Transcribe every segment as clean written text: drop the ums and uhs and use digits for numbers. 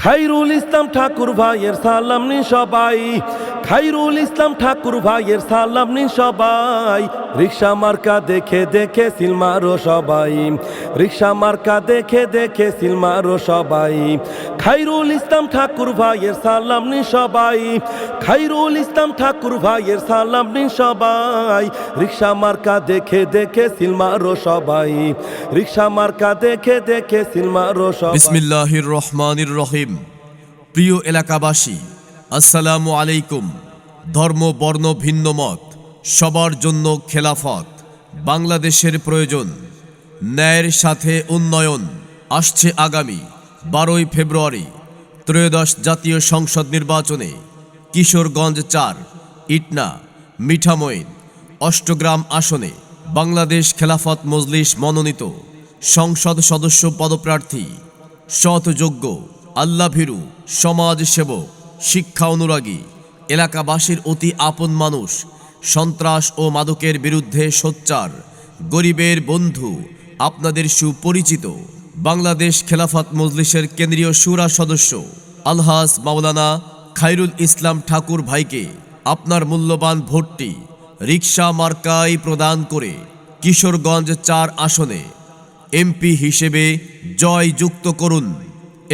খাইরুল ইসলাম ঠাকুর ভাইয়ের সালাম নিন সবাই। খাইরুল ইসলাম ঠাকুর ভাইয়ের সালাম নিন সবাই। রিক্সা মার্কা দেখে দেখে সিল মারো সবাই। রিক্সা মার্কা দেখে দেখে সিল মারো সবাই। খাইরুল ইসলাম ঠাকুর ভাইয়ের সালাম নিন সবাই। খাইরুল ইসলাম ঠাকুর ভাইয়ের সালাম নিন সবাই। রিক্সা মার্কা দেখে দেখে সিল মারো সবাই। রিক্সা মার্কা দেখে দেখে সিল মারো সবাই। বিসমিল্লাহির রহমানির রহিম। প্রিয় এলাকাবাসী, আসসালামু আলাইকুম। ধর্ম বর্ণ ভিন্ন মত, সবার জন্য খেলাফত। বাংলাদেশের প্রয়োজন, ন্যায়ের সাথে উন্নয়ন। আসছে আগামী 12ই ফেব্রুয়ারি ত্রয়োদশ জাতীয় সংসদ নির্বাচনে কিশোরগঞ্জ 4 ইটনা মিঠামইন অষ্টগ্রাম আসনে বাংলাদেশ খেলাফত মজলিস মনোনীত সংসদ সদস্য পদপ্রার্থী সৎ যোগ্য আল্লাভীরু সমাজসেবক শিক্ষা অনুরাগী এলাকাবাসীর অতি আপন মানুষ, সন্ত্রাস ও মাদকের বিরুদ্ধে সোচ্চার গরিবের বন্ধু, আপনাদের সুপরিচিত বাংলাদেশ খেলাফত মজলিসের কেন্দ্রীয় শুরা সদস্য আলহাজ মাওলানা খাইরুল ইসলাম ঠাকুর ভাইকে আপনার মূল্যবান ভোটটি রিক্সা মার্কায় প্রদান করে কিশোরগঞ্জ 4 আসনে এমপি হিসেবে জয়যুক্ত করুন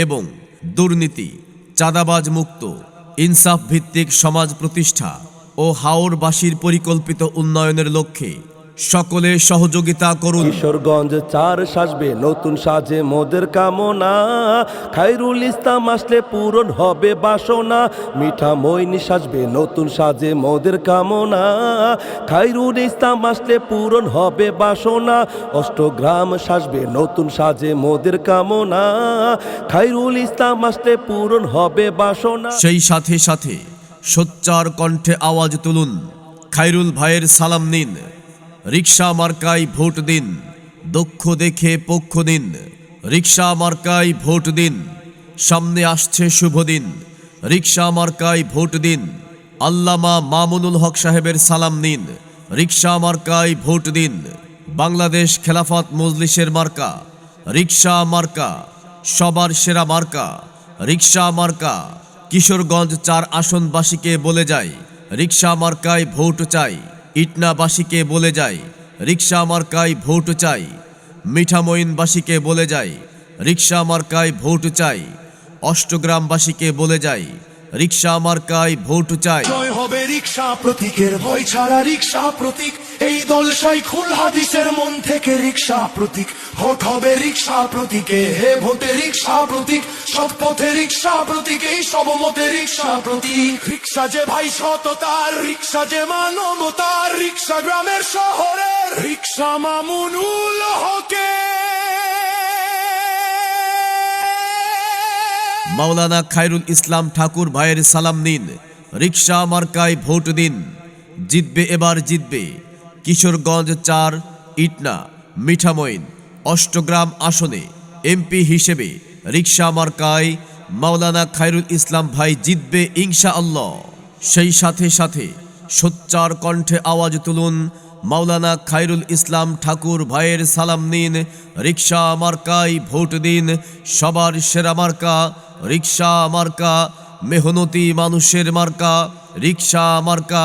এবং দুর্নীতি, চাঁদাবাজ মুক্ত, ইনসাফ ভিত্তিক সমাজ প্রতিষ্ঠা ও হাওরবাসীর পরিকল্পিত উন্নয়নের লক্ষ্যে সকলে সহযোগিতা করুন। কিশোরগঞ্জ 4 সাজবে নতুন সাজে মোদের কামনা। খাইরুল ইসলাম আসলে পূরণ হবে বাসনা। মিঠামইন সাজবে নতুন সাজে মোদের কামনা। খাইরুল ইসলাম আসলে পূরণ হবে বাসনা। অষ্টগ্রাম সাজবে নতুন সাজে মোদের কামনা। খাইরুল ইসলাম আসলে পূরণ হবে বাসনা। সেই সাথে সাথে সোচ্চার কণ্ঠে আওয়াজ তুলুন, খাইরুল ভাইয়ের সালাম নিন, রিক্সা মার্কায় ভোট দিন, দক্ষ দেখে পক্ষ দিন, রিক্সা মার্কায় ভোট দিন। সামনে আসছে শুভ দিন, রিক্সা মার্কায় ভোট দিন। আল্লামা মামুনুল হক সাহেবের সালাম নিন, রিক্সা মার্কায় ভোট দিন। বাংলাদেশ খেলাফত মজলিসের মার্কা রিক্সা মার্কা, সবার সেরা মার্কা রিক্সা মার্কা। কিশোরগঞ্জ 4 আসনবাসীকে বলে যায়, রিক্সা মার্কায় ভোট চাই। ইটনাবাসীকে বলে যায়, রিক্সা মার্কায় ভোট চাই। মিঠামইনবাসীকে বলে যায়, রিক্সা মার্কায় ভোট চাই। অষ্টগ্রামবাসীকে বলে যায়, রিক্সা মার্কায় ভোট চাই। জয় হবে রিক্সা প্রতীকের, ভয় ছাড়া রিক্সা প্রতীক। এই দল শাইখুল হাদিসের মন থেকে রিক্সা প্রতীক। ভোট হবে রিক্সা প্রতীকে, হে ভোটে রিক্সা প্রতীক। সৎ পথে রিক্সা প্রতীক, এই সব মতে রিক্সা প্রতীক। রিক্সা যে ভাই সততার, রিক্সা যে মানবতার। রিক্সা গ্রামের শহরের, রিক্সা মামুনুল হকে। মাওলানা খাইরুল ইসলাম ঠাকুর ভাইয়ের সালাম নিন, রিক্সা মার্কায় ভোট দিন। জিতবে, এবার জিতবে। কিশোরগঞ্জ 4 ইটনা মিঠামইন অষ্টগ্রাম আসনে এমপি হিসেবে রিক্সা মার্কায় মাওলানা খাইরুল ইসলাম ভাই জিতবে ইনশাআল্লাহ। সেই সাথে সাথে সোচ্চার কণ্ঠে আওয়াজ তুলুন, মাওলানা খাইরুল ইসলাম ঠাকুর ভাইয়ের সালাম নিন, রিক্সা মার্কায় ভোট দিন। সবার সেরা মার্কা রিক্সা মার্কা, মেহনতি মানুষের মার্কা রিক্সা মার্কা।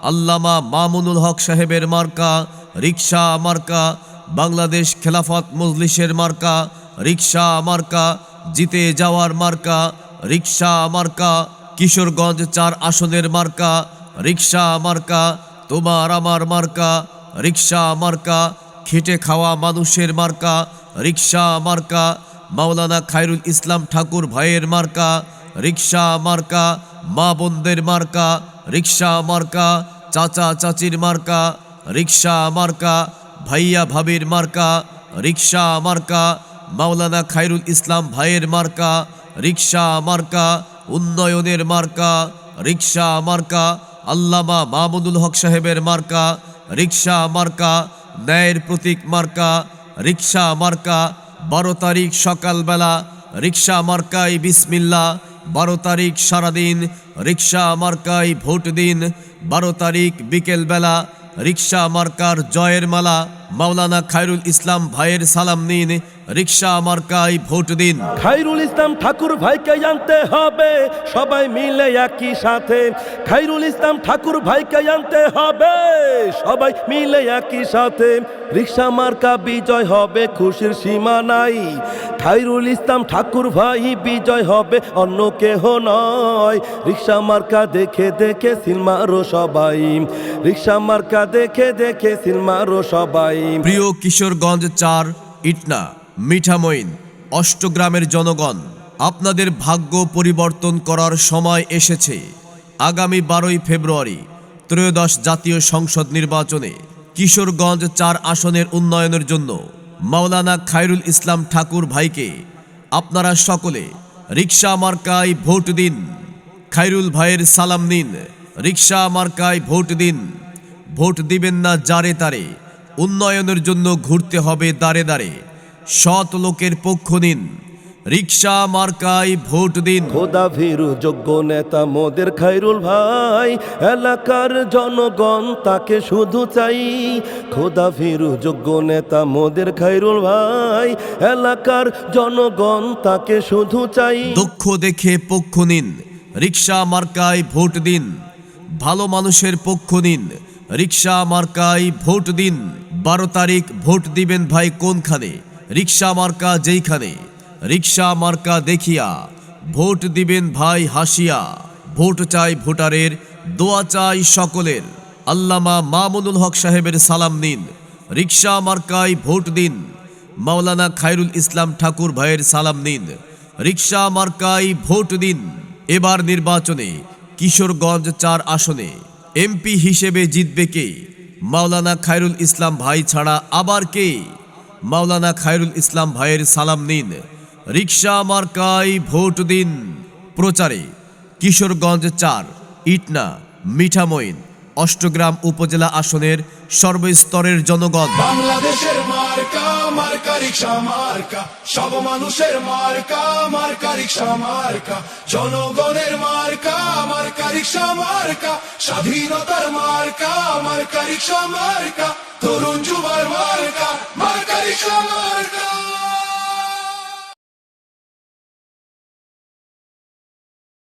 আল্লামা মামুনুল হক সাহেবের মার্কা রিক্সা মার্কা। বাংলাদেশ খেলাফত মজলিসের মার্কা রিক্সা মার্কা। জিতে যাওয়ার মার্কা রিক্সা মার্কা। কিশোরগঞ্জ 4 আসনের মার্কা রিক্সা মার্কা। তোমার আমার মার্কা রিক্সা মার্কা। খেটে খাওয়া মানুষের মার্কা রিক্সা মার্কা। মাওলানা খাইরুল ইসলাম ঠাকুর ভাইয়ের মার্কা রিক্সা মার্কা। মা বোনদের মার্কা রিক্সা মার্কা। চাচা চাচির মার্কা রিক্সা মার্কা। ভাইয়া ভাবির মার্কা রিক্সা মার্কা। মাওলানা খাইরুল ইসলাম ভাইয়ের মার্কা রিক্সা মার্কা। উন্নয়নের মার্কা রিক্সা মার্কা। আল্লামা মামুনুল হক সাহেবের মার্কা রিক্সা মার্কা। ন্যায়ের প্রতীক মার্কা রিক্সা মার্কা। 12 তারিখ সকালবেলা রিক্সা মার্কায় বিসমিল্লাহ। 12 তারিখ সারাদিন রিক্সা মার্কায় ভোট দিন। 12 তারিখ বিকেলবেলা রিক্সা মার্কার জয়ের মালা মাওলানা খায়রুল ইসলাম ভাইয়ের সালাম নিন, রিক্সা মার্কায় ভোট দিন। খায়রুল ইসলাম ঠাকুর ভাইকে জানতে হবে সবাই মিলে একই সাথে। খায়রুল ইসলাম ঠাকুর ভাইকে জানতে হবে সবাই মিলে একই সাথে। রিক্সা মার্কা বিজয় হবে খুশির সীমা নাই। খায়রুল ইসলাম ঠাকুর ভাই বিজয় হবে অন্য কেহ নয়। রিক্সা মার্কা দেখে দেখে সিল মারো সবাই। রিক্সা মার্কা দেখে দেখে সিল মারো সবাই। প্রিয় কিশোরগঞ্জ ৪ ইটনা মিঠামইন অষ্টগ্রামের জনগণ, আপনাদের ভাগ্য পরিবর্তন করার সময় এসেছে। আগামী 12ই ফেব্রুয়ারি ত্রয়োদশ জাতীয় সংসদ নির্বাচনে কিশোরগঞ্জ ৪ আসনের উন্নয়নের জন্য মাওলানা খায়রুল ইসলাম ঠাকুর ভাইকে আপনারা সকলে রিক্সা মার্কায় ভোট দিন। খায়রুল ভাইয়ের সালাম নিন, রিক্সা মার্কায় ভোট দিন। ভোট দিবেন না যারে তারে, উন্নয়নের জন্য ঘুরতে হবে দাঁড়ে দাঁড়ে। সৎ লোকের পক্ষ নিন, রিক্সা মার্কায় ভোট দিন। খোদা ভীরু যোগ্য নেতা মোদের খায়রুল ভাই, এলাকার জনগণ তাকে শুধু চাই। খোদা ভীরু যোগ্য নেতা মোদের খায়রুল ভাই, এলাকার জনগণ তাকে শুধু চাই। দক্ষ দেখে পক্ষ নিন, রিক্সা মার্কায় ভোট দিন। ভালো মানুষের পক্ষ নিন, রিক্সা মার্কায় ভোট দিন। 12 তারিখ ভোট দিবেন ভাই কোনখানে? রিক্সা মার্কা যেইখানে। রিক্সা মার্কা দেখিয়া ভোট দিবেন ভাই হাসিয়া। ভোট চাই ভোটারের, দোয়া চাই সকলের। আল্লামা মামুনুল হক সাহেবের সালাম নিন, রিক্সা মার্কায় ভোট দিন। মাওলানা খায়রুল ইসলাম ঠাকুর ভাইয়ের সালাম নিন, রিক্সা মার্কায় ভোট দিন। এবার নির্বাচনে কিশোরগঞ্জ ৪ আসনে এমপি হিসেবে জিতবে কে? মাওলানা খায়রুল ইসলাম ভাই ছাড়া আবার কে? মাওলানা খায়রুল ইসলাম ভাইয়ের সালাম নিন, রিক্সা মার্কায় ভোট দিন। প্রচারে কিশোরগঞ্জ ৪ ইটনা মিঠামইন অষ্টগ্রাম উপজেলা আসনের সর্বস্তরের জনগণ। বাংলাদেশের মার্কা মার্কা রিক্সা মার্কা, সব মানুষের মার্কা মার্কা রিক্সা মার্কা, জনগণের মার্কা মার্কা রিক্সা মার্কা, স্বাধীনতার মার্কা মার্কা রিক্সা মার্কা, তরুণ যুবার মার্কা মার্কা রিক্সা মার্কা।